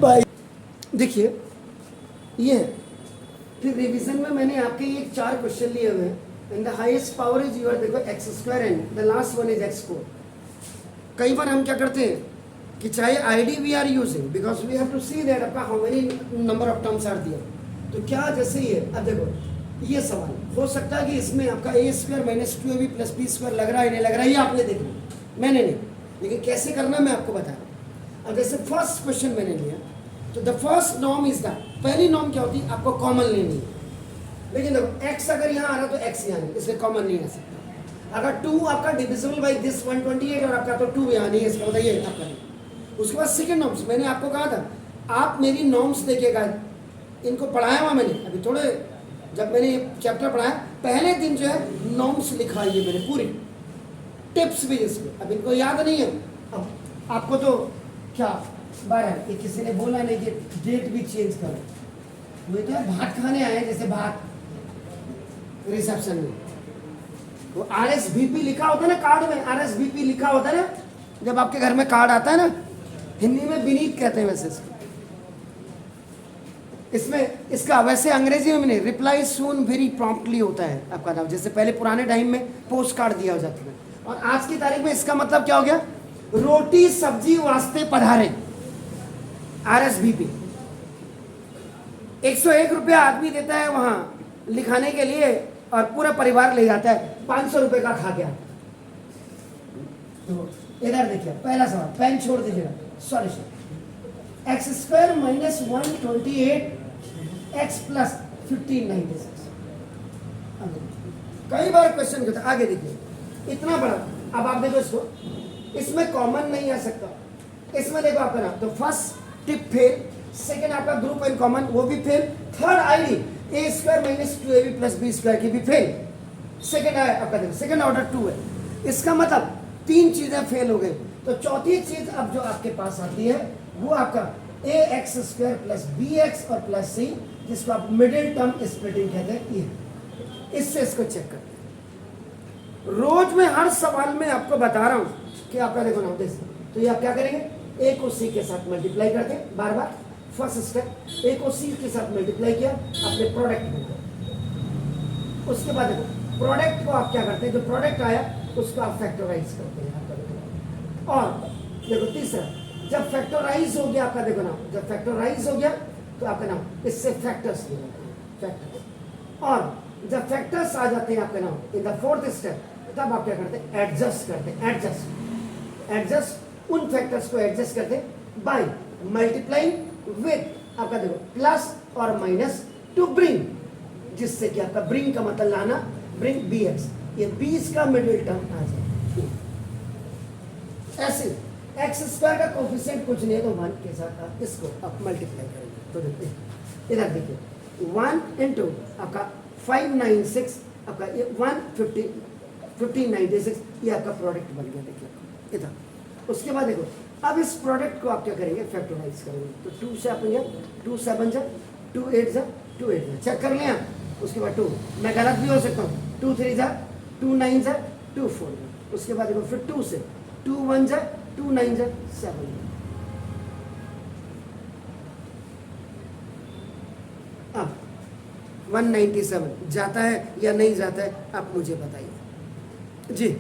By. देखिए ये है। फिर रिवीजन में मैंने आपके ये 4 क्वेश्चन लिए हुए हैं। And the highest power is your, देखो x square and the last one is x square. कई बार हम क्या करते हैं कि चाहे ID we are using because we have to see that आपका how many number of terms are दिया। तो क्या जैसे ये अब देखो ये सवाल हो सकता है कि इसमें आपका a square minus 2ab plus b square लग रहा है नहीं लग रहा है, ये आपने देखना, मैंने नहीं। लेकिन कैसे करना मैं आपको बता रहा हूँ। अब जैसे फर्स्ट क्वेश्चन मैंने लिया तो the first norm is that, पहली नॉर्म क्या होती है, आपको कॉमन लेनी है। लेकिन देखो x अगर यहाँ आ रहा तो x यहाँ नहीं, इसलिए कॉमन नहीं आ सकता। अगर 2 आपका डिविजिबल बाई दिस 128 और आपका तो 2 यहाँ नहीं है, इसका मतलब ये आपका नहीं। उसके बाद सेकंड नॉर्म्स, मैंने आपको कहा था आप मेरी नॉर्म्स लेके गए, इनको पढ़ाया हुआ मैंने अभी थोड़े, जब मैंने ये चैप्टर पढ़ाया पहले दिन जो है नॉर्म्स लिखवाई है मैंने पूरी, टिप्स भी इसमें। अब इनको याद नहीं है, अब आपको तो क्या बार है ये किसी ने बोला नहीं कि डेट भी चेंज करो, वो तो भात खाने आए जैसे भात रिसेप्शन में, वो RSVP लिखा होता है ना कार्ड में, RSVP लिखा होता है ना, जब आपके घर में कार्ड आता है ना, हिंदी में विनीत कहते हैं वैसे इसमें, इसका वैसे अंग्रेजी में नहीं, रिप्लाई सून वेरी प्रॉम्प्टली होता है आपका नाम, जैसे पहले पुराने टाइम में पोस्ट कार्ड दिया हो जाता है। और आज की तारीख में इसका मतलब क्या हो गया, रोटी सब्जी वास्ते पधारे, RSVP। 101 रुपया आदमी देता है वहां लिखाने के लिए और पूरा परिवार ले जाता है 500 रुपए का खा गया। तो इधर देखिए पहला सवाल, पेन छोड़ दीजिएगा, solution x square minus 128 x plus 1596। कई बार क्वेश्चन होता है, आगे देखिए इतना बड़ा। अब आप देखो इसको, इसमें कॉमन नहीं आ सकता, इसमें देखो आपका नाम, तो फर्स्ट टिप फेल, सेकेंड आपका ग्रुप एंड कॉमन वो भी fail, third ID a square minus 2ab plus b square की भी फेल, सेकेंड आपका देखो सेकेंड ऑर्डर 2 है, इसका मतलब 3 चीजें फेल हो गई। तो चौथी चीज अब जो आपके पास आती है वो आपका a x square plus b x और प्लस सी, जिसको आप मिडिल टर्म स्प्लिटिंग कहते हैं, ये इससे इसको चेक करते हैं। रोज मैं हर सवाल में आपको बता रहा हूं कि आपका देखो ना देख, तो ये आप क्या करेंगे, ए को सी के साथ मल्टीप्लाई करते हैं बार बार, फर्स्ट स्टेप ए को सी के साथ मल्टीप्लाई किया, अपने प्रोडक्ट में, उसके बाद देखो प्रोडक्ट को आप क्या करते हैं, जो प्रोडक्ट आया उसको आप फैक्टराइज करते हैं आपका देखो। और देखो तीसरा, जब फैक्टराइज हो गया आपका देखो ना, जब फैक्टराइज हो गया तो आपका नाम इससे फैक्टर्स ले जाते हैं, फैक्टर्स। और जब फैक्टर्स आ जाते हैं आपका नाम इन द फोर्थ स्टेप, तब आप क्या करते हैं, एडजस्ट करते हैं, एडजस्ट उन फैक्टर्स को एडजस्ट करते हैं बाय मल्टीप्लाइंग विद आपका देखो प्लस और माइनस टू ब्रिंग, जिससे कि आपका ब्रिंग का मतलब लाना, ब्रिंग bx, ये 20 का मिडिल टर्म आ जाए। ऐसे एक्स स्क्वायर का कोफिशिएंट कुछ नहीं है तो 1 के साथ आप इसको आप मल्टीप्लाई करेंगे, तो देखते इधर देखिए 1 इंटू आपका 596 आपका ये 1596, ये आपका प्रोडक्ट बन गया देखिए इधर। उसके बाद देखो अब इस प्रोडक्ट को आप क्या करेंगे, फैक्टराइज करेंगे, तो 2 से अपन 2 7 जा 2 8 जा 2 8 जा, चेक कर लें आप। उसके बाद 2, मैं गलत भी हो सकता हूँ, 2 3 जा 2 9 जा 2 4 जा, उसके बाद देखो फिर 2 से 2 1 जा 2 9 जा 7 जा। अब 197 जाता है या नहीं जाता है आप मुझे बताइए जी।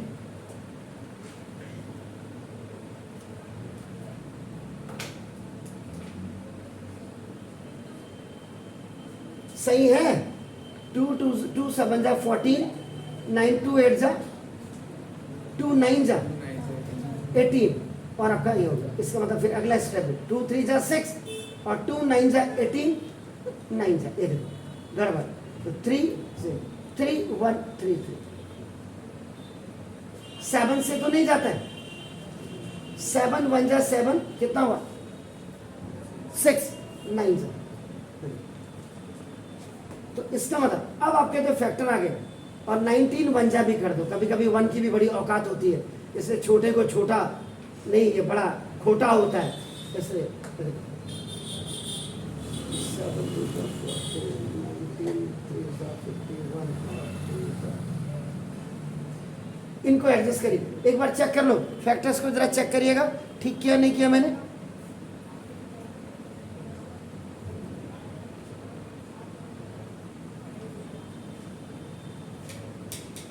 सही है, 2 7 जा 14, 9 2 8 जा 2 9 जा 18, और आपका ये होगा, इसका मतलब फिर अगला स्टेप है 2 3 जा 6 और 2 9 जा 18, 9 जा, ये देखो गड़बड़, तो 3 3 1 3 3, 7 से तो नहीं जाता है, 7 1 जा 7 कितना हुआ 6 9 जा, तो इसका मतलब अब आपके तो फैक्टर आ गए, और 19 1 जा भी कर दो, कभी कभी 1 की भी बड़ी औकात होती है, इसलिए छोटे को छोटा नहीं, ये बड़ा खोटा होता है, इसलिए इनको एडजस्ट करिए, एक बार चेक कर लो फैक्टर्स को, जरा चेक करिएगा ठीक किया नहीं किया मैंने।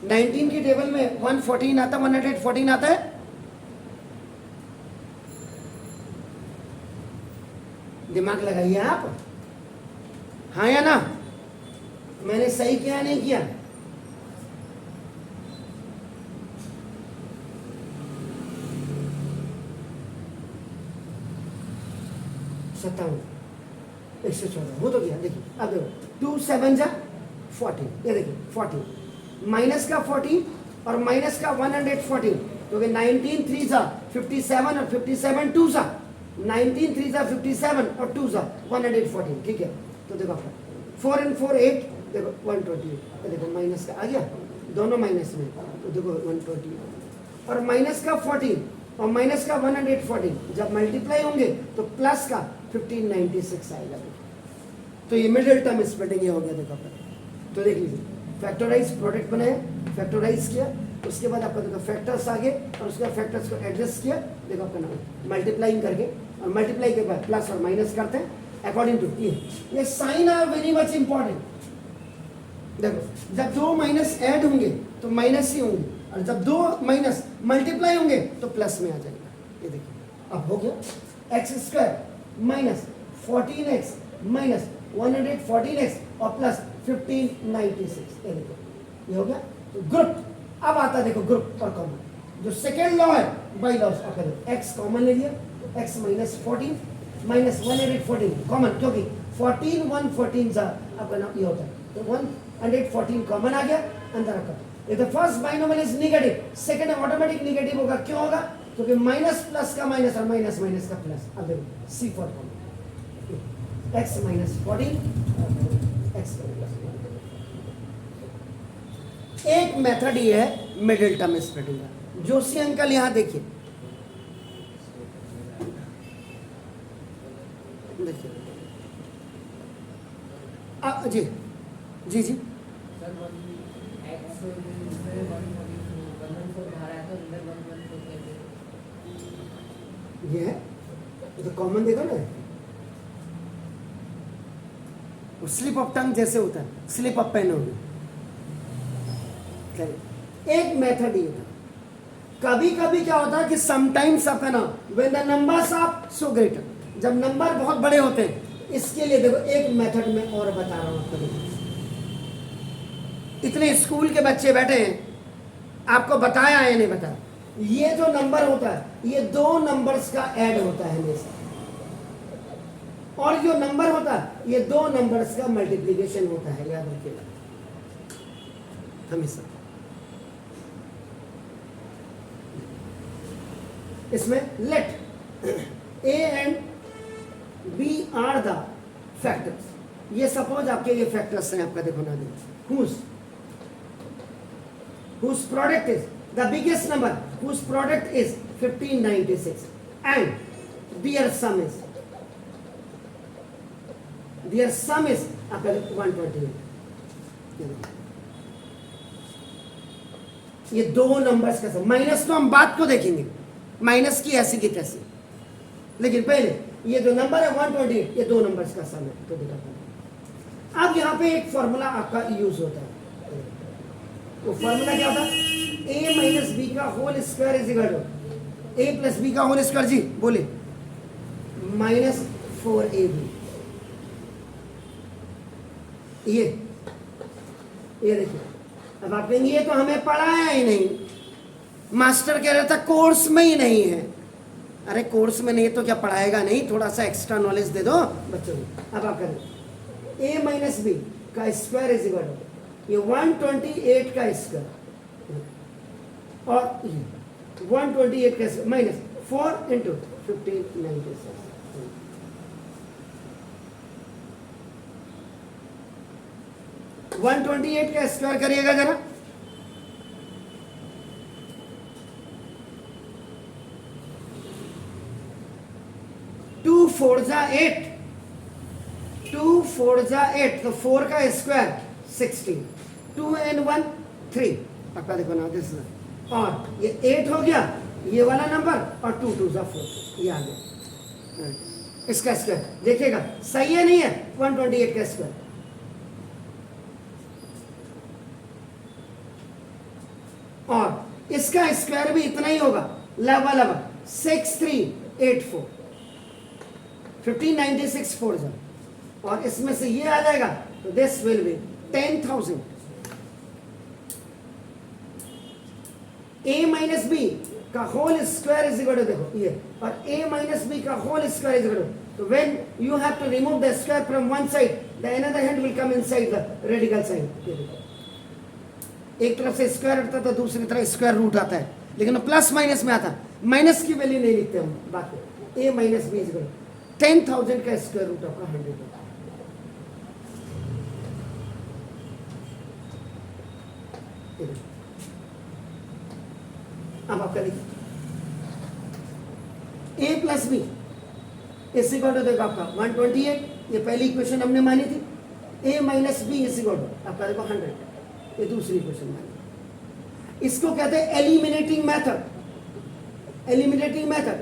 19 की टेबल में 114 आता, 114 आता है। दिमाग लगाइए आप, हाँ या ना? मैंने सही किया नहीं किया? सत्तावन, 114 हो तो गया। देखिए अब देखो 2 7 जा 14, ये देखिए 14 माइनस का 14 और माइनस का 114, तो 19 3 जा 57 और 57 2 जा 19 3 जा 57 और 2 जा 114, ठीक है। तो देखो 4 and 4 8, देखो 128, देखो माइनस का आ गया, दोनों माइनस में, तो देखो 128 और माइनस का 14 और माइनस का 114 जब मल्टीप्लाई होंगे तो प्लस का 1596 आएगा। तो ये मिडिल टर्म स्प्लिटिंग ये हो गया। देखो तो देख लीजिए, फैक्टराइज प्रोडक्ट बनाया, फैक्टराइज किया, उसके बाद आपका देखो फैक्टर्स आगे और उसके बाद फैक्टर्स को एडजस्ट किया, देखो आपका नाम मल्टीप्लाइंग करके, और मल्टीप्लाई के बाद प्लस और माइनस करते हैं अकॉर्डिंग टू ये sign are very much important. देखो जब दो माइनस ऐड होंगे तो माइनस ही होंगे, और जब दो माइनस मल्टीप्लाई होंगे तो प्लस में आ जाएगा। ये देखिए अब हो गया x square minus 14x minus 114x और प्लस 1596, ये देखो ये हो गया। तो ग्रुप अब आता है, देखो ग्रुप और कॉमन, जो सेकेंड लॉ है बाई लॉ एक्स कॉमन ले लिया, एक्स माइनस 14 माइनस 114 कॉमन, क्योंकि 14 114 जा आपका नाम ये होता है, तो 114 कॉमन आ गया, अंदर रखा। If the first binomial is negative, second automatic negative होगा। क्यों होगा? क्योंकि माइनस प्लस का माइनस और माइनस माइनस का प्लस। अब देखो C for common, x minus 14 x. एक मेथड ये है मिडिल टर्म स्प्लिटिंग का। जोशी अंकल यहाँ देखिए, देखिए जी जी जी ये है तो कॉमन देखो ना, स्लिप ऑफ टंग जैसे होता है, स्लिप ऑफ पेन होगी। एक मेथड ये था। कभी कभी क्या होता है कि समटाइम्स आपका ना when the numbers are so greater, जब नंबर बहुत बड़े होते हैं, इसके लिए देखो एक मेथड में और बता रहा हूं आपको। इतने स्कूल के बच्चे बैठे हैं, आपको बताया या नहीं बताया? ये जो नंबर होता है ये दो नंबर्स का ऐड होता है हमेशा, और जो नंबर होता है ये दो नंबर्स का मल्टीप्लिकेशन होता है, याद रखिएगा हमेशा। इसमें let a and b are the factors. ये सपोज आपके ये फैक्टर्स हैं, आपका देखो ना, whose product is the biggest number, whose product is 1596 and their sum is आपका 128। ये दो नंबर्स का सम। माइनस तो हम बात को देखेंगे, माइनस की ऐसी की तैसी, लेकिन पहले ये जो नंबर है 128 ये दो नंबर्स का सम है। तो देखा अब यहाँ पे एक फॉर्मूला आपका यूज होता है। तो फॉर्मूला क्या होता है? a माइनस बी का whole square is equal to a plus b का होल स्क्वायर। जी बोले माइनस 4ab। ये देखिए, अब आप कहेंगे ये तो हमें पढ़ाया ही नहीं, मास्टर कह रहा था कोर्स में ही नहीं है। अरे कोर्स में नहीं तो क्या पढ़ाएगा नहीं, थोड़ा सा एक्स्ट्रा नॉलेज दे दो बच्चों को। अब आप करें a माइनस बी का स्क्वायर इज इक्वल टू ये 128 का स्क्वायर और ये 128 का स्क्वायर माइनस 4 इंटू 1596। 128 का स्क्वायर करिएगा जरा, टू फोर जा 8, 2 4 जा 8, तो 4 का स्क्वायर 16, 2 and 1 3। आपका देखो ना दिस, और ये 8 हो गया ये वाला नंबर, और 2 2 जा 4, ये आ गया इसका स्क्वायर। देखिएगा सही है नहीं है 128 का स्क्वायर। इसका स्क्वायर भी इतना ही होगा, लगभग 6384, 1596 4 जा, और इसमें से ये आ जाएगा तो this will be 10,000। a minus b का whole square is equal to, देखो ये, और a माइनस बी का whole square is equal to, तो when you have to remove the square from one side the another hand will come inside the radical sign. एक तरफ से square हटता है तो दूसरी तरफ स्क्वायर रूट आता है, लेकिन प्लस माइनस में आता है, माइनस की वैल्यू नहीं लिखते हम, बाकी a minus b is equal to 10,000 का स्क्वायर रूट आपका 100 होता है। अब आपका लिखिए a plus b is equal to, देखो आपका 128, ये पहली इक्वेशन हमने मानी थी। a minus b is equal to आपका देखो 100, ये दूसरी इक्वेशन मानी। इसको कहते हैं एलिमिनेटिंग मेथड। एलिमिनेटिंग मेथड,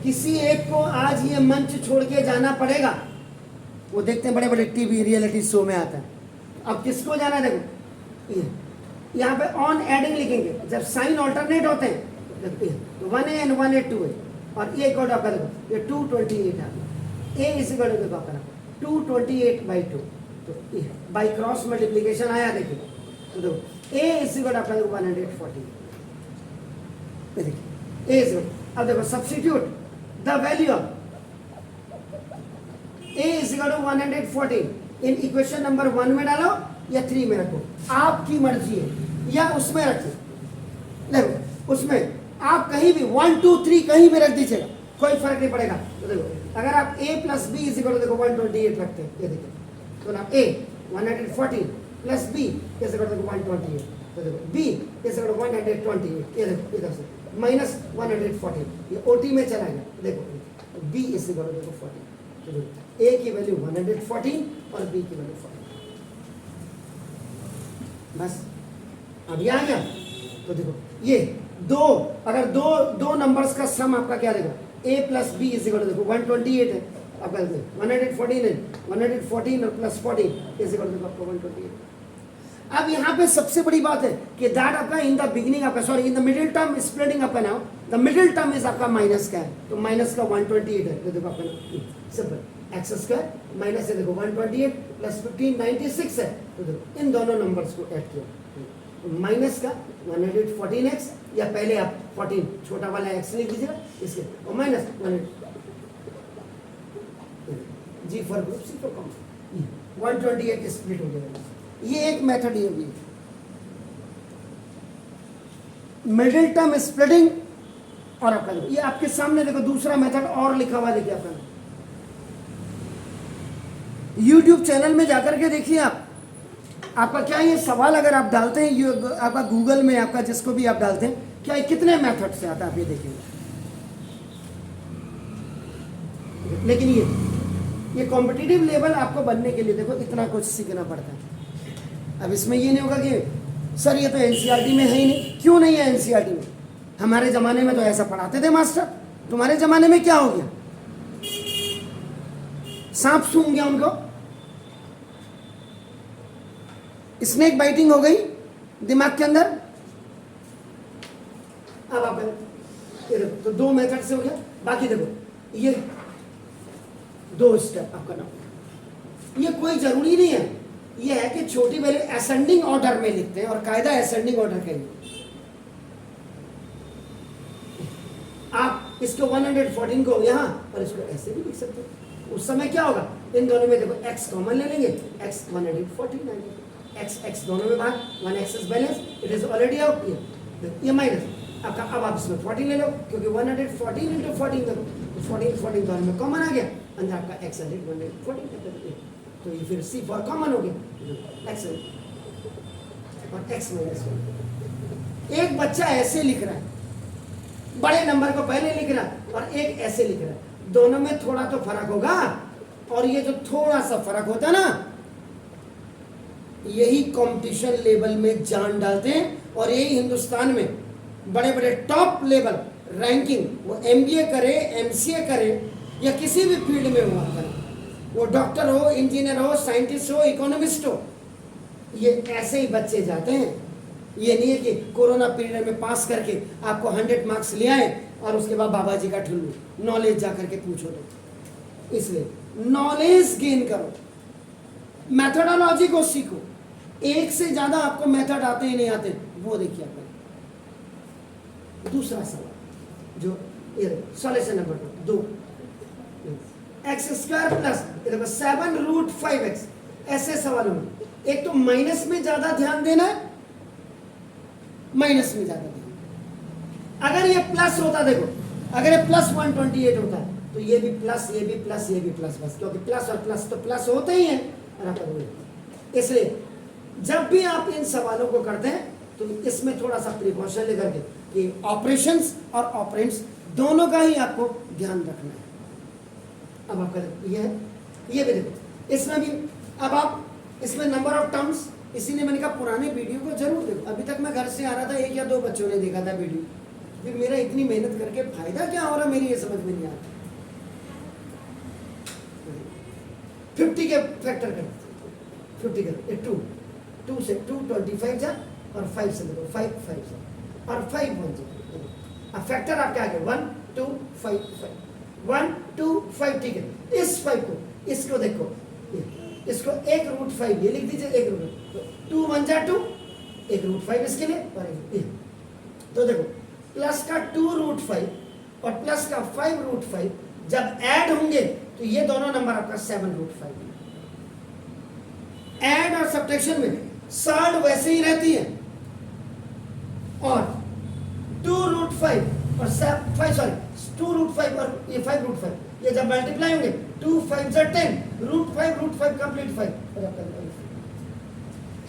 किसी एक को आज ये मंच छोड़ के जाना पड़ेगा, वो देखते हैं बड़े बड़े टीवी रियलिटी शो में आता है। अब किसको जाना है, देखो ये यहाँ पे ऑन एडिंग लिखेंगे, जब साइन ऑल्टरनेट होते हैं तो 1a एंड 1a 2a, और ये कोड आपका देखो ये 228 आ गया। a इज इक्वल टू देखो आपका 228/2, तो बाई क्रॉस मल्टीप्लीकेशन आया, देखिए तो देखो a इज इक्वल आपका 140, देखिए a इज इक्वल, अब देखो substitute the value of a is equal to 140 in equation number 1 में डालो या 3 में रखो, आपकी मर्जी है, या उसमें रखो, देखो उसमें आप कहीं भी 1 2 3 कहीं भी रख दीजिएगा, कोई फर्क नहीं पड़ेगा। तो देखो अगर आप a plus b is equal to देखो 128 रखते हैं, ये देखिए तो ना a 140 plus b is equal to 128, तो देखो b इज इक्वल टू 128, ये देखो इधर से माइनस 140, ये ओटी में चला गया, देखो b इज इक्वल टू देखो 40, तो देखो a की वैल्यू 114 और b की वैल्यू 40, बस अब ये आ गया। तो देखो ये दो, अगर दो नंबर्स का सम आपका क्या देगा, a plus b is equal to देखो 128 है आपका, 114 है, 114 और प्लस 14 इज इक्वल टू आपका 128। अब यहाँ पे सबसे बड़ी बात है कि दैट आपका इन द बिगिनिंग आपका, sorry in the middle term splitting आपका now the middle term is आपका माइनस का है, तो माइनस का 128 है, तो देखो आपका सिंपल एक्स स्क्वायर माइनस है, देखो 128 प्लस 15 96 है, तो देखो इन दोनों नंबर्स को ऐड किया, माइनस का 114x, या पहले आप 14 छोटा वाला x लिख दीजिएगा इसके, और minus 100 G for group C for common 128 split हो जाएगा। ये एक मेथड ये भी मिडिल टर्म स्प्लिटिंग, और आपका ये आपके सामने देखो दूसरा मेथड और लिखा हुआ, देखिए आपका YouTube चैनल में जाकर के देखिए आप, आपका क्या ये सवाल अगर आप डालते हैं आपका गूगल में, आपका जिसको भी आप डालते हैं, क्या ये कितने मेथड से आता है आप ये देखेंगे। लेकिन ये कॉम्पिटिटिव लेवल आपको बनने के लिए देखो इतना कुछ सीखना पड़ता है। अब इसमें ये नहीं होगा कि सर ये तो एनसीईआरटी में है ही नहीं, क्यों नहीं है एनसीईआरटी में, हमारे ज़माने में तो ऐसा पढ़ाते थे मास्टर, तुम्हारे ज़माने में क्या हो गया, सांप सूंघ गया उनको, स्नेक बाइटिंग हो गई दिमाग के अंदर। अब आप तो दो मेथड से हो गया, बाकी देखो ये दो स्टेप आपका नाम, ये कोई जरूरी नहीं है, ये है कि छोटी वैल्यू असेंडिंग ऑर्डर में लिखते हैं, और कायदा असेंडिंग ऑर्डर का ही। आप इसको 114 को यहाँ और इसको ऐसे भी लिख सकते हो। उस समय क्या होगा, इन दोनों में देखो x कॉमन ले लेंगे, x 114 आएगा, x दोनों में भाग, 1x is balance, it is already out, ये माइनस आपका। अब आप इसमें 14 ले लो, क्योंकि 114 इंटू 14 देखो, 14 दोनों में कॉमन आ गया, अंदर आपका x 114, तो ये फिर c फॉर कॉमन हो गया, x और x माइनस 1। एक बच्चा ऐसे लिख रहा है, बड़े नंबर को पहले लिख रहा है, और एक ऐसे लिख रहा है, दोनों में थोड़ा तो फर्क होगा, और ये जो थोड़ा सा फर्क होता है ना, यही कंपटीशन लेवल में जान डालते हैं, और यही हिंदुस्तान में बड़े बड़े टॉप लेवल रैंकिंग, वो MBA करे, MCA करे, या किसी भी फील्ड में हुआ करे, वो डॉक्टर हो, इंजीनियर हो, साइंटिस्ट हो, इकोनॉमिस्ट हो, ये ऐसे ही बच्चे जाते हैं ये नहीं है कि कोरोना पीरियड में पास करके आपको 100 मार्क्स ले आए और उसके बाद बाबा जी का ठुल्लू नॉलेज जा करके पूछो तो। इसलिए नॉलेज गेन करो, मैथडोलॉजी को सीखो। एक से ज्यादा आपको मेथड आते ही नहीं आते, वो देखिए आप। दूसरा सवाल जो solution number 2, x square plus 7 root 5x। ऐसे सवालों में एक तो माइनस में ज्यादा ध्यान देना है, माइनस में ज्यादा ध्यान। अगर ये प्लस होता, देखो अगर ये प्लस 128 होता है तो ये भी प्लस, ये भी प्लस, ये भी प्लस, बस क्योंकि प्लस और प्लस तो प्लस होते ही हैं। इसलिए जब भी आप इन सवालों को करते हैं तो इसमें थोड़ा सा प्रिकॉशन लेकर के कि ऑपरेशंस और ऑपरेंड्स दोनों का ही आपको ध्यान रखना है। अब आपका ये है, ये भी देखो इसमें भी। अब आप इसमें नंबर ऑफ टर्म्स, इसीलिए मैंने कहा पुराने वीडियो को जरूर देखो। अभी तक मैं घर से आ रहा था, 1 या 2 बच्चों ने देखा था वीडियो, फिर मेरा इतनी मेहनत करके फायदा क्या हो रहा मेरी ये समझ में नहीं आ रहा। 50 के फैक्टर कर, 50 कर 2 से 2 25 जा और 5 से देखो 5 5 जा और 5 1 जा। अब फैक्टर आपके आगे 1 2 5 5 1 2 5। ठीक है, इस 5 को, इसको देखो, इसको 1 रूट 5 ये लिख दीजिए, 1 रूट, तो 2 1 जा 2, 1 रूट 5 इसके लिए और तो देखो प्लस का 2 रूट 5 और प्लस का 5 रूट 5 जब ऐड होंगे तो ये दोनों नंबर आपका 7 रूट 5। ऐड और सब्ट्रैक्शन में सर्ड वैसे ही रहती है, और 2 रूट 5 और 2 रूट 5 और ये 5 रूट 5 ये जब मल्टीप्लाई होंगे 2 5 जा 10 रूट 5 कंप्लीट 5।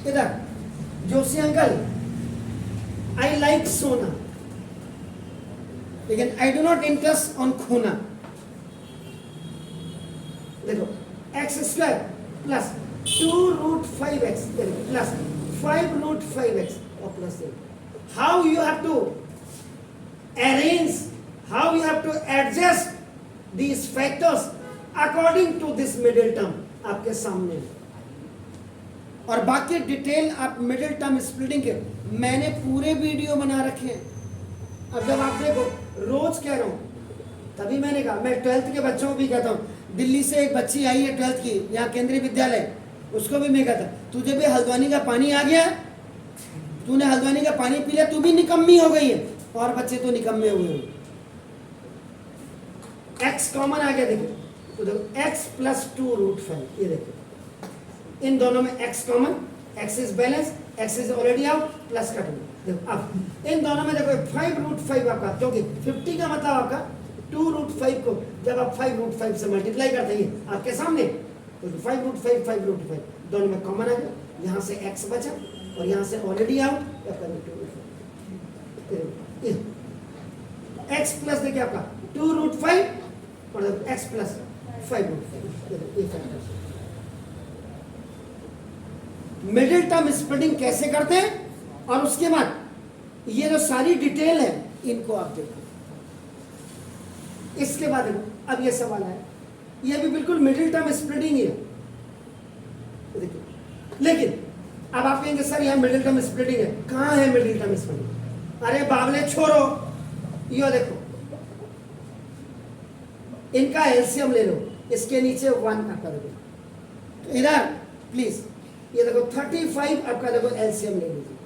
इधर जोशी अंकल, आई लाइक सोना लेकिन I do not interest on खोना। देखो x square plus 2 root 5x plus 5 root 5x और plus how you have to arrange, how you have to adjust these factors according to this middle term आपके सामने। और बाकी detail आप middle term splitting के मैंने पूरे वीडियो बना रखे हैं। अब जब आप देखो, रोज कह रहा हूं, तभी मैंने कहा, मैं 12th के बच्चों को भी कहता हूं। दिल्ली से एक बच्ची आई है 12th की, यहाँ केंद्रीय विद्यालय, उसको भी मैं कहता तुझे भी हल्द्वानी का पानी आ गया, तूने हल्द्वानी का पानी पी लिया, तू भी निकम्मी हो गई है, और बच्चे तो निकम्मे हुए हैं। x कॉमन आ गया, देखो तो देखो x प्लस 2 रूट 5, ये देखो इन दोनों में x common, x is balance, x is already out, plus का 2। देखो अब इन दोनों में देखो 5 रूट 5 आपका, क्योंकि 50 का मतलब आपका 2 रूट 5 को जब आप 5 रूट 5 से मल्टीप्लाई करते हैं आपके सामने, तो 5 रूट 5 5 रूट 5 दोनों में कॉमन आ गया, यहाँ से x बचा और यहाँ से ऑलरेडी आउट या 2 x प्लस देखिए आपका 2 रूट 5 और x plus 5 root 5। Middle term splitting कैसे करते हैं, और उसके बाद ये जो सारी डिटेल है इनको आप देखो। इसके बाद अब ये सवाल है, ये भी बिल्कुल मिडिल टर्म स्प्लिटिंग ही है, देखिए। लेकिन अब आप कहेंगे सर यहाँ मिडिल टर्म स्प्लिटिंग है, कहाँ है मिडिल टर्म स्प्लिटिंग? अरे बावले छोड़ो, यो देखो इनका एलसीएम ले लो, इसके नीचे 1 का कर दो, तो इधर प्लीज ये देखो 35 आपका देखो एलसीएम ले लीजिए,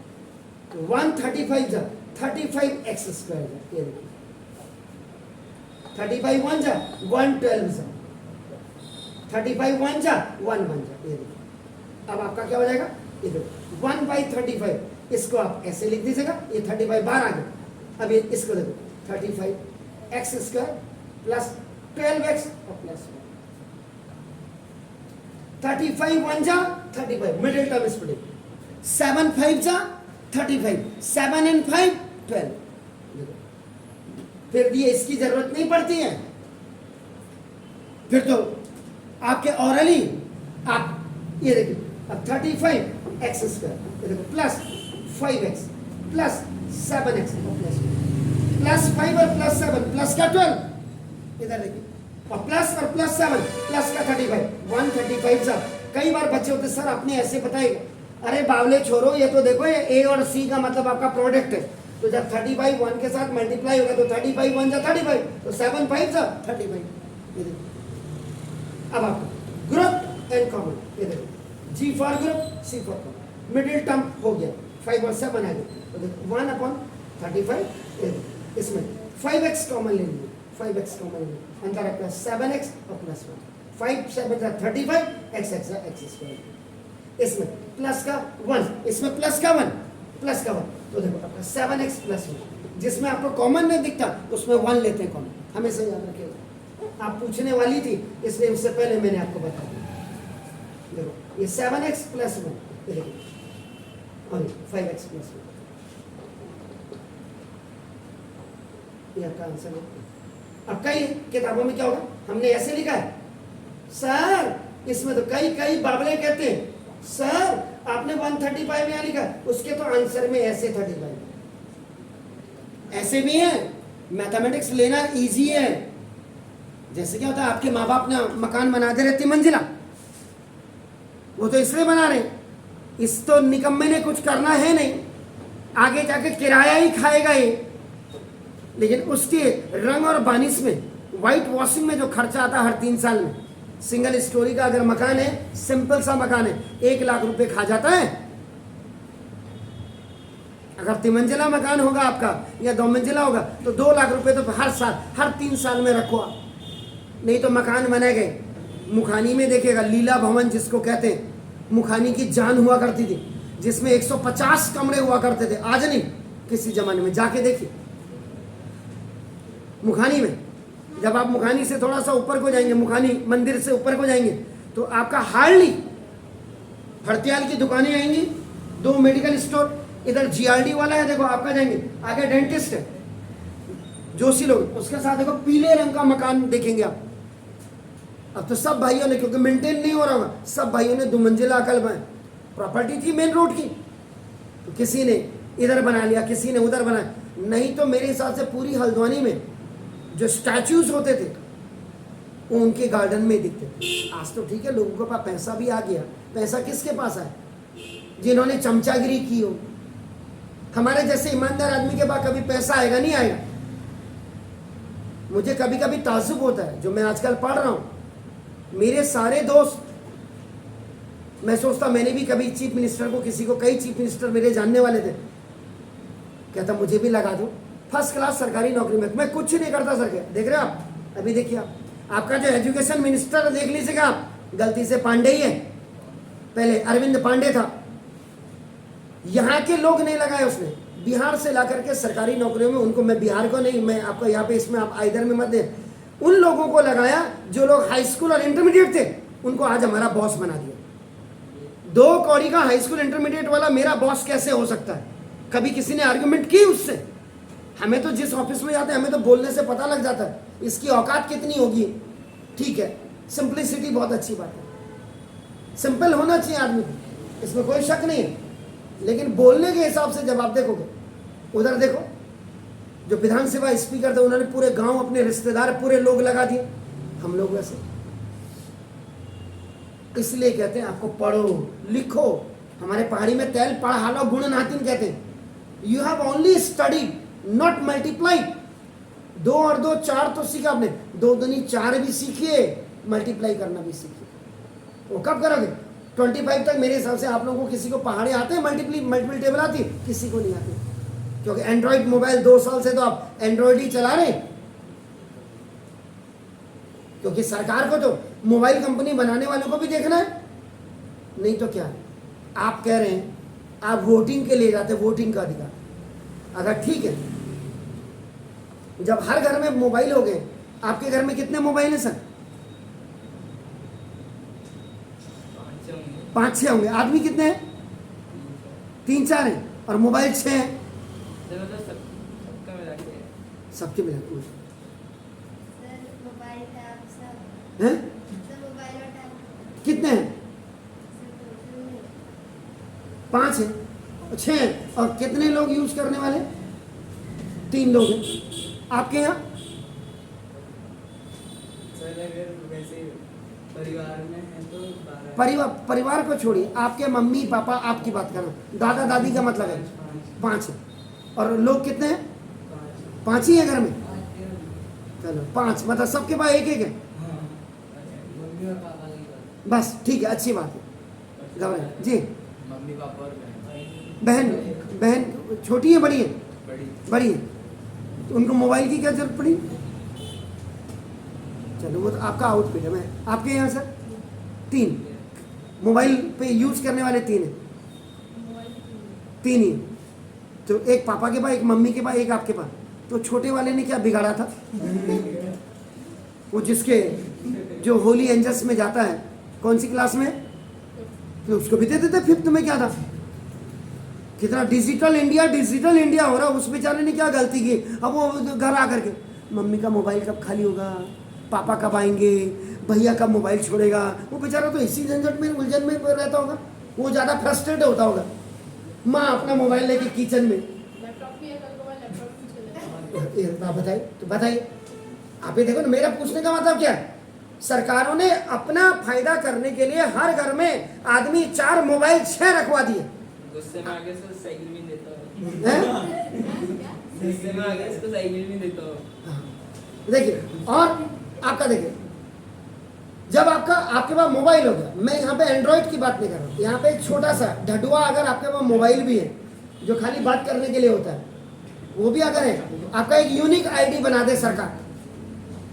135 जा 35 एक्स स्क्वायर जा, ये देखो 35 1 जा 112 जा, 35 1 जा 1 1 जा, ये देखो। अब आपका क्या हो जाएगा, ये देखो 1/35, इसको आप ऐसे लिख दीजिएगा, ये 35 बाहर आ गया। अब ये इसको देखो 35 एक्स स्क्वायर प्लस 12x और प्लस 35 1 जा 35, मिडिल टर्म स्प्लिटिंग, 7 5 जा 35, 7 and 5 12। फिर ये इसकी जरूरत नहीं पड़ती है, फिर तो आपके ऑरली आप ये देखिए, अब 35 एक्स स्क्वायर, ये देखो plus 5x plus 7x plus 5 और प्लस 7 प्लस का 12, इधर देखिए, और प्लस 7 प्लस का 35, 135 सर। कई बार बच्चे होते सर आपने ऐसे बताएगा, अरे बावले छोरो, ये तो देखो, ये ए और सी का मतलब आपका प्रोडक्ट है। तो जब 35 1 के साथ मल्टीप्लाई होगा तो 35 1 जा 35, तो 7 5 जा 35। ये देखो, अब आपको ग्रुप एंड कॉमन, ये देखो, G for group, C for common, middle term हो गया, 5 और 7 आ गया। तो देखो 1/35, इसमें 5x कॉमन ले लीजिए, 5x कॉमन ले लीजिए, अंतर है प्लस 7x और प्लस 1, 5 7 जा 35, x जा x स्क्वायर। इसमें प्लस का 1, इसमें प्लस का 1, प्लस का 1, तो देखो आपका 7x प्लस 1, जिसमें आपको कॉमन नहीं दिखता उसमें 1 लेते हैं कॉमन, हमेशा याद रखिएगा। आप पूछने वाली थी इसलिए उससे पहले मैंने आपको बता दिया। देखो ये 7x प्लस 1, ये देखो, और 5x प्लस 1, ये आपका आंसर है। अब कई किताबों में क्या होगा, हमने ऐसे लिखा है सर, इसमें तो कई बाबले कहते हैं सर आपने 135 यहाँ लिखा, उसके तो आंसर में ऐसे 35, ऐसे भी है। मैथमेटिक्स लेना इजी है। जैसे क्या होता है, आपके माँ बाप ने मकान बना दे रहे 3 मंजिला, वो तो इसलिए बना रहे, इस तो निकम्मे ने कुछ करना है नहीं, आगे जाके किराया ही खाएगा ये, लेकिन उसके रंग और बानिश में, व्हाइट वॉशिंग में जो खर्चा आता है हर 3 साल में, सिंगल स्टोरी का अगर मकान है, सिंपल सा मकान है, 1 लाख रुपए खा जाता है। अगर 3 मंजिला मकान होगा आपका या 2 मंजिला होगा तो 2 लाख रुपए तो हर साल, हर 3 साल में रखो आप, नहीं तो मकान बने गए। मुखानी में देखिएगा लीला भवन जिसको कहते हैं, मुखानी की जान हुआ करती थी, जिसमें 150 कमरे हुआ करते थे, आज नहीं, किसी जमाने में जाके देखिए मुखानी में। जब आप मुखानी से थोड़ा सा ऊपर को जाएंगे, मुखानी मंदिर से ऊपर को जाएंगे, तो आपका हार्डली हड़ताल की दुकानें आएंगी, 2 मेडिकल स्टोर, इधर जीआरडी वाला है, देखो आपका जाएंगे, आगे डेंटिस्ट है, जोशी लोग, उसके साथ देखो पीले रंग का मकान देखेंगे आप। अब तो सब भाइयों ने, क्योंकि मेंटेन नहीं हो रहा होगा, सब भाइयों ने 2 मंजिला अकल में प्रॉपर्टी थी मेन रोड की, तो किसी ने इधर बना लिया, किसी ने उधर बनाया। नहीं तो मेरे हिसाब से पूरी हल्द्वानी में जो स्टैच्यूज होते थे वो उनके गार्डन में दिखते थे। आज तो ठीक है, लोगों के पास पैसा भी आ गया। पैसा किसके पास है? जिन्होंने चमचागिरी की हो। हमारे जैसे ईमानदार आदमी के पास कभी पैसा आएगा नहीं आएगा। मुझे कभी कभी ताज्जुब होता है, जो मैं आजकल पढ़ रहा हूँ, मेरे सारे दोस्त, मैं सोचता मैंने भी कभी चीफ मिनिस्टर को, किसी को, कई चीफ मिनिस्टर मेरे जानने वाले थे, कहता मुझे भी लगा दो फर्स्ट क्लास सरकारी नौकरी में। मैं कुछ नहीं करता सर के, देख रहे हो आप, अभी देखिए आप, आपका जो एजुकेशन मिनिस्टर देख लीजिएगा आप, गलती से पांडे ही है, पहले अरविंद पांडे था, यहाँ के लोग नहीं लगाए उसने, बिहार से ला करके सरकारी नौकरियों में उनको, मैं बिहार को नहीं, मैं आपको यहाँ पे इसमें आप इधर में मत दे, उन लोगों को लगाया जो लोग हाई स्कूल और इंटरमीडिएट थे, उनको आज हमारा बॉस बना दिया। 2 कौड़ी का हाई स्कूल इंटरमीडिएट वाला मेरा बॉस कैसे हो सकता है? कभी किसी ने आर्गुमेंट की उससे? हमें तो जिस ऑफिस में जाते हैं हमें तो बोलने से पता लग जाता है इसकी औकात कितनी होगी। ठीक है, सिंप्लिसिटी बहुत अच्छी बात है, सिंपल होना चाहिए आदमी को, इसमें कोई शक नहीं है, लेकिन बोलने के हिसाब से जब आप देखोगे, उधर देखो जो विधानसभा स्पीकर थे उन्होंने पूरे गांव, अपने रिश्तेदार, पूरे लोग लगा दिए। हम लोग वैसे, इसलिए कहते हैं आपको पढ़ो लिखो। हमारे पहाड़ी में तेल पढ़ हालो गुण नातिन कहते हैं। You have only studied not multiplied. 2 और 2 4 तो सीखा आपने, 2 दूनी 4 भी सीखिए, मल्टीप्लाई करना भी सीखिए। वो कब करोगे? 25 तक मेरे हिसाब से आप लोगों को, किसी को पहाड़े आते हैं, मल्टीपल टेबल आती है? किसी को नहीं आती, क्योंकि एंड्रॉइड मोबाइल 2 साल से तो आप एंड्रॉइड ही चला रहे, क्योंकि सरकार को तो मोबाइल कंपनी बनाने वालों को भी देखना है। नहीं तो क्या आप कह रहे हैं, आप वोटिंग के लिए जाते, वोटिंग का अधिकार, अगर ठीक है, जब हर घर में मोबाइल हो गए, आपके घर में कितने मोबाइल हैं सर? 5-6 होंगे। आदमी कितने हैं? 3-4 हैं, और मोबाइल 6 हैं। सबके मिला हैं? कितने हैं? 5 हैं, 6 हैं, और कितने लोग यूज करने वाले? 3 लोग हैं। आपके यहाँ परिवार में है तो 12 परिवार को छोड़िए, आपके मम्मी पापा आपकी बात करो, दादा दादी का मतलब है 5 है। और लोग कितने हैं? 5 ही है घर में। चलो 5, मतलब सबके पास एक एक है। मम्मी और पापा की बात। बस ठीक है, अच्छी बात है। घबराए जी। मम्मी पापा और बहन बहन छोटी है बड़ी है? बड़ी बड़ी है। तो उनको मोबाइल की क्या जरूरत पड़ी? चलो वो तो आपका आउटफिट है। मैं आपके यहाँ सर 3 मोबाइल पे यूज करने वाले 3 हैं। 3 ही। तो एक पापा के पास, एक मम्मी के पास, एक आपके पास। तो छोटे वाले ने क्या बिगाड़ा था? वो जिसके जो होली एंजल्स में जाता है, कौन सी क्लास में? तो उसको भी दे देते 5th में। क्या था? कितना डिजिटल इंडिया हो रहा है। उस बेचारे ने क्या गलती की? अब वो घर आकर के मम्मी का मोबाइल कब खाली होगा, पापा कब आएंगे, भैया कब मोबाइल छोड़ेगा। वो बेचारा तो इसी झंझट में, उलझन में रहता होगा। वो ज़्यादा फ्रस्ट्रेट होता होगा। माँ अपना मोबाइल लेके किचन में। बताइए तो बताइए, आप ही देखो ना। मेरा पूछने का मतलब क्या है? सरकारों ने अपना फायदा करने के लिए हर घर में आदमी 4 मोबाइल 6 रखवा दिए। गुस्से में आगे से साइकिल भी देता हूँ। हैं? गुस्से में आगे इसको साइकिल भी देता हूँ। देखिए, और आपका देखिए, जब आपके पास मोबाइल हो गया, मैं यहाँ पे एंड्रॉइड की बात नहीं कर रहा हूँ, यहाँ पे एक छोटा सा ढडुआ अगर आपके पास मोबाइल भी है जो खाली बात करने के लिए होता है, वो भी अगर है, आपका एक यूनिक आईडी बना दे सरकार,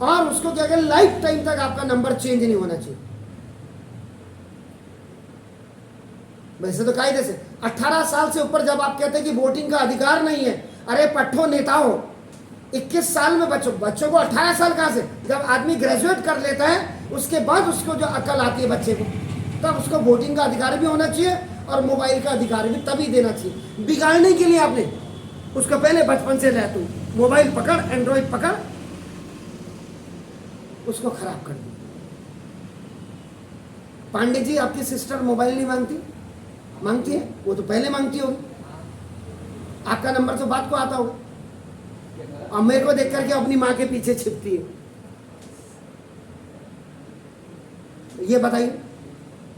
और उसको क्या करें, लाइफ टाइम तक आपका नंबर चेंज नहीं होना चाहिए। वैसे तो कायदे से 18 साल से ऊपर जब आप कहते हैं कि वोटिंग का अधिकार नहीं है, अरे पट्ठो नेताओं, 21 साल में बच्चों को 18 साल कहाँ से? जब आदमी ग्रेजुएट कर लेता है उसके बाद उसको जो अकल आती है बच्चे को, तब उसको वोटिंग का अधिकार भी होना चाहिए और मोबाइल का अधिकार भी तभी देना चाहिए। बिगाड़ने के लिए आपने उसको पहले बचपन से ले, तू मोबाइल पकड़, एंड्रॉइड पकड़, उसको खराब कर दिया। पांडे जी, आपकी सिस्टर मोबाइल नहीं मांगती है? वो तो पहले मांगती होगी। आपका नंबर तो बात को आता होगा, और मेरे को देख करके अपनी माँ के पीछे छिपती है। ये बताइए,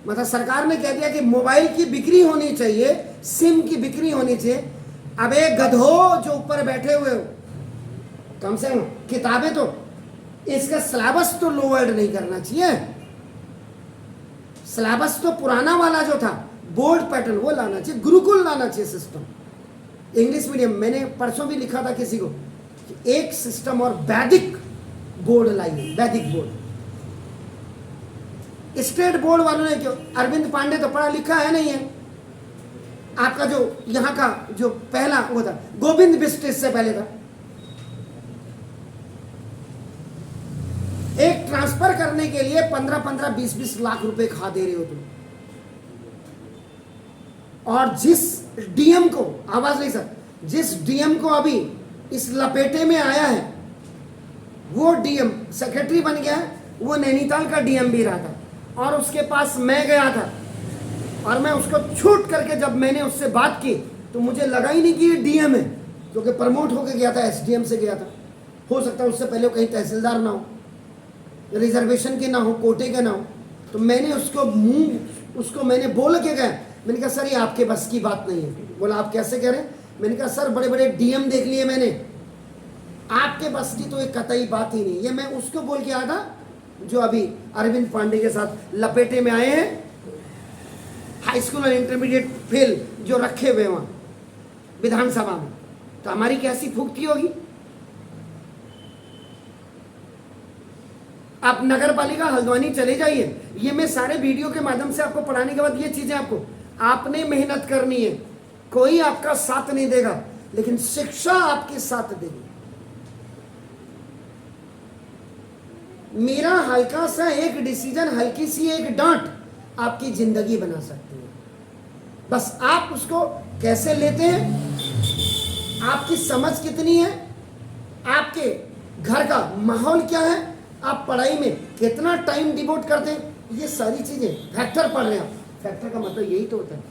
मतलब सरकार ने कह दिया कि मोबाइल की बिक्री होनी चाहिए, सिम की बिक्री होनी चाहिए। अब एक गधो जो ऊपर बैठे हुए हो, कम से कम किताबें तो, इसका सिलेबस तो लोअर्ड नहीं करना चाहिए। सिलेबस तो पुराना वाला जो था बोर्ड पैटर्न, वो लाना चाहिए, गुरुकुल लाना चाहिए सिस्टम, इंग्लिश मीडियम। मैंने परसों भी लिखा था किसी को, एक सिस्टम और वैदिक बोर्ड लाइए, वैदिक बोर्ड। स्टेट बोर्ड वालों ने क्यों? अरविंद पांडे तो पढ़ा लिखा है नहीं है। आपका जो यहाँ का जो पहला वो था, गोविंद बिष्ट इससे पहले था। एक ट्रांसफर करने के लिए 15-15, 20-20 लाख रुपए खा दे रहे हो तुम। और जिस डीएम को, आवाज नहीं सर, जिस डीएम को अभी इस लपेटे में आया है, वो डीएम सेक्रेटरी बन गया है। वो नैनीताल का डीएम भी रहा था, और उसके पास मैं गया था, और मैं उसको छूट करके जब मैंने उससे बात की तो मुझे लगा ही नहीं कि ये डीएम है, क्योंकि प्रमोट होकर गया था, एसडीएम से गया था। हो सकता है उससे पहले कहीं तहसीलदार ना हो, रिजर्वेशन के ना हो, कोटे के ना हो। तो मैंने उसको मैंने बोल के गया, मैंने कहा सर ये आपके बस की बात नहीं है। बोला आप कैसे कह रहे हैं? मैंने कहा सर बड़े बड़े डीएम देख लिए मैंने, आपके बस की तो एक कतई बात ही नहीं। ये मैं उसको बोल के आया था जो अभी अरविंद पांडे के साथ लपेटे में आए हैं, हाई स्कूल और इंटरमीडिएट फेल जो रखे हुए वहां विधानसभा में। तो हमारी कैसी फूकती होगी? आप नगर पालिका हल्द्वानी चले जाइए, ये मैं सारे वीडियो के माध्यम से आपको पढ़ाने के बाद ये चीजें आपने मेहनत करनी है। कोई आपका साथ नहीं देगा, लेकिन शिक्षा आपके साथ देगी। मेरा हल्का सा एक डिसीजन, हल्की सी एक डांट आपकी जिंदगी बना सकती है। बस आप उसको कैसे लेते हैं, आपकी समझ कितनी है, आपके घर का माहौल क्या है, आप पढ़ाई में कितना टाइम डिवोट करते हैं, ये सारी चीजें फैक्टर पढ़ रहे हैं। फैक्टर का मतलब यही तो होता है,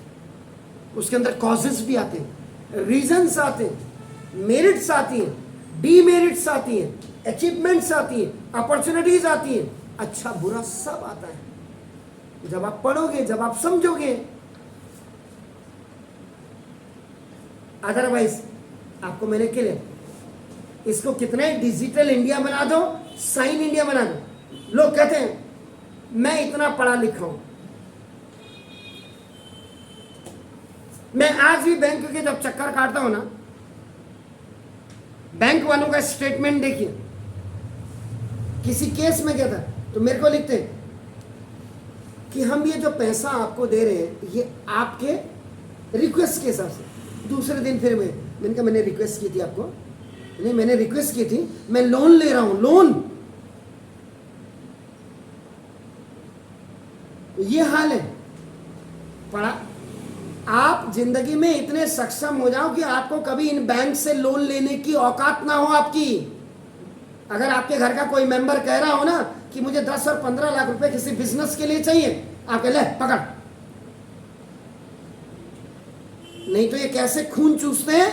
उसके अंदर कॉजेस भी आते हैं, रीजंस आते हैं, मेरिट्स आती हैं, डीमेरिट्स आती हैं, अचीवमेंट्स आती हैं, अपॉर्चुनिटीज आती हैं, अच्छा बुरा सब आता है जब आप पढ़ोगे, जब आप समझोगे। अदरवाइज आपको मैंने क्लियर, इसको कितने डिजिटल इंडिया बना दो, साइन इंडिया बना दो। लोग कहते हैं मैं इतना पढ़ा लिखा हूं, मैं आज भी बैंक के जब चक्कर काटता हूं ना, बैंक वालों का स्टेटमेंट देखिए, किसी केस में क्या था तो मेरे को लिखते हैं कि हम ये जो पैसा आपको दे रहे हैं ये आपके रिक्वेस्ट के हिसाब से। दूसरे दिन फिर मैंने कहा मैंने रिक्वेस्ट की थी आपको, नहीं मैंने रिक्वेस्ट की थी, मैं लोन ले रहा हूं, लोन। ये हाल है पढ़ा। आप जिंदगी में इतने सक्षम हो जाओ कि आपको कभी इन बैंक से लोन लेने की औकात ना हो आपकी। अगर आपके घर का कोई मेंबर कह रहा हो ना कि मुझे 10 और 15 लाख रुपए किसी बिजनेस के लिए चाहिए, आप कह ले पकड़। नहीं तो ये कैसे खून चूसते हैं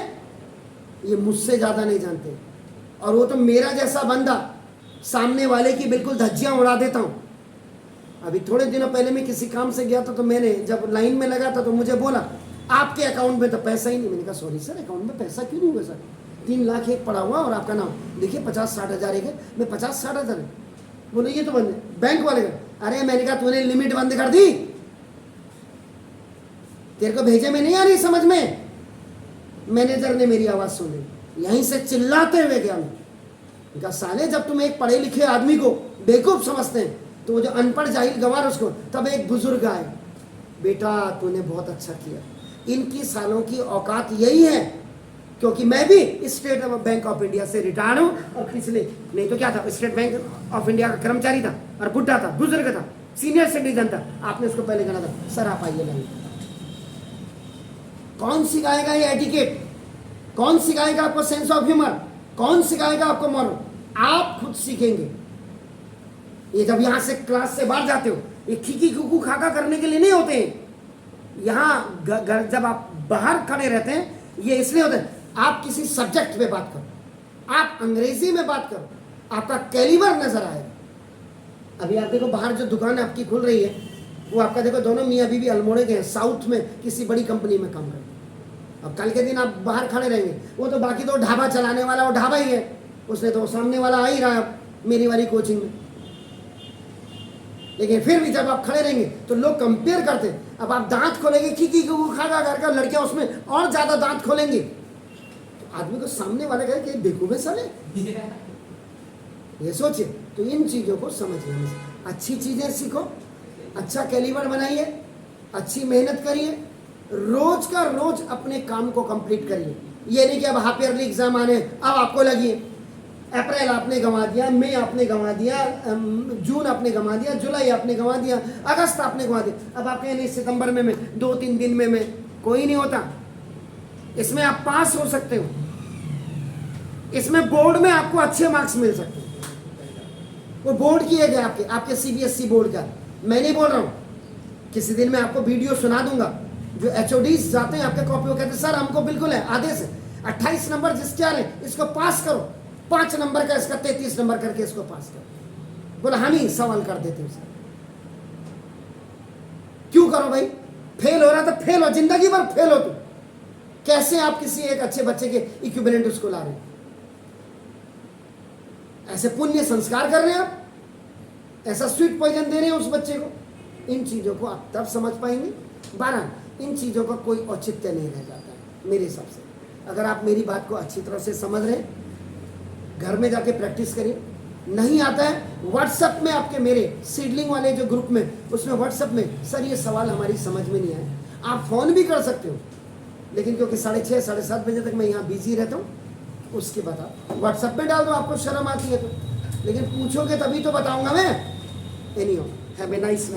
ये मुझसे ज्यादा नहीं जानते। और वो तो मेरा जैसा बंदा सामने वाले की बिल्कुल धज्जियां उड़ा देता हूं। अभी थोड़े दिनों पहले मैं किसी काम से गया था तो मैंने जब लाइन में लगा था तो मुझे बोला आपके अकाउंट में तो पैसा ही नहीं। मैंने कहा सॉरी सर, अकाउंट में पैसा क्यों नहीं होगा सर, 3 लाख एक पड़ा हुआ और आपका नाम देखिए 50-60 हज़ार एक है। मैं 50-60 हज़ार है, बोले ये तो बंद है। बैंक वाले का अरे मैंने कहा तूने लिमिट बंद कर दी, तेरे को भेजे में नहीं आ रही समझ में। मैनेजर ने मेरी आवाज सुनी, यहीं से चिल्लाते हुए गया। मैं कहा साले जब तुम एक पढ़े लिखे आदमी को बेवकूफ समझते हैं तो वो जो अनपढ़ जाहिल गंवार उसको। तब एक बुजुर्ग आए, बेटा तूने बहुत अच्छा किया। इनकी सालों की औकात यही है, क्योंकि मैं भी स्टेट बैंक ऑफ इंडिया से रिटायर्ड हूं और पिछले नहीं तो क्या था, स्टेट बैंक ऑफ इंडिया का कर्मचारी था और बुढ़ा था, बुजुर्ग था, सीनियर सिटीजन था। आपने उसको पहले कहना था सर आप आइए लाइन। कौन सिखाएगा ये एटिकेट, कौन सिखाएगा आपको सेंस ऑफ ह्यूमर, कौन सिखाएगा आपको मॉरल? आप खुद सीखेंगे। ये जब यहां से क्लास से बाहर जाते हो ये खीकी कुकू खाका करने के लिए नहीं होते हैं। यहां जब आप बाहर खड़े रहते हैं ये इसलिए होता है आप किसी सब्जेक्ट पे बात करो, आप अंग्रेजी में बात करो, आपका कैलिबर नजर आएगा। अभी आप देखो बाहर जो दुकान आपकी खुल रही है वो आपका देखो दोनों मियाँ बीवी अल्मोड़े के हैं, साउथ में किसी बड़ी कंपनी में काम करते हैं। अब कल के दिन आप बाहर खड़े रहेंगे, वो तो बाकी तो ढाबा चलाने वाला वो ढाबा ही है, उसने तो सामने वाला आ ही रहा है मेरी वाली कोचिंग में। लेकिन फिर भी जब आप खड़े रहेंगे तो लोग कंपेयर करते हैं। अब आप दांत खोलेंगे खीकी को खागा करके, लड़कियां उसमें और ज्यादा दांत खोलेंगे तो आदमी को सामने वाले कहे कि बेवकूफ साले, ये सोचे। तो इन चीजों को समझिए, अच्छी चीजें सीखो, अच्छा कैलिबर बनाइए, अच्छी मेहनत करिए, रोज का रोज अपने काम को कंप्लीट करिए। ये नहीं कि अब हाफ ईयरली एग्जाम आने अब आपको लगी अप्रैल आपने गंवा दिया, मई आपने गंवा दिया, जून आपने गंवा दिया, जुलाई आपने गंवा दिया, अगस्त आपने गंवा दिया। अब आप कहें नहीं सितंबर में मैं 2-3 दिन में मैं, कोई नहीं होता। इसमें आप पास हो सकते हो, इसमें बोर्ड में आपको अच्छे मार्क्स मिल सकते हैं। वो बोर्ड किए गए आपके CBSE बोर्ड का, मैं नहीं बोल रहा हूँ। किसी दिन मैं आपको वीडियो सुना दूंगा जो HODs जाते हैं आपके कॉपी, वो कहते हैं सर हमको बिल्कुल है आधे से 28 नंबर जिसके आ रहे इसको पास करो, 5 नंबर का इसका 33 नंबर करके इसको पास करो। बोला हम ही सवाल कर देते हैं। क्यों करो भाई, फेल हो रहा था फेल हो, जिंदगी भर फेल हो। तुम कैसे आप किसी एक अच्छे बच्चे के इक्विवेलेंट उसको ला रहे हैं? ऐसे पुण्य संस्कार कर रहे हैं आप, ऐसा स्वीट पॉइजन दे रहे हैं उस बच्चे को। इन चीजों को आप तब समझ पाएंगे। 12 इन चीजों का कोई औचित्य नहीं रह जाता है मेरे हिसाब से। अगर आप मेरी बात को अच्छी तरह से समझ रहे हैं, घर में जाके प्रैक्टिस करिए। नहीं आता है व्हाट्सएप में आपके मेरे सीडलिंग वाले जो ग्रुप में, उसमें व्हाट्सएप में सर ये सवाल हमारी समझ में नहीं आया, आप फोन भी कर सकते हो। लेकिन क्योंकि 6:30 7:30 बजे तक मैं यहाँ बिजी रहता हूँ, उसके बाद आप व्हाट्सएप में डाल दो, आपको शर्म आती है तो। लेकिन पूछोगे तभी तो बताऊंगा मैं। Anyhow, have a nice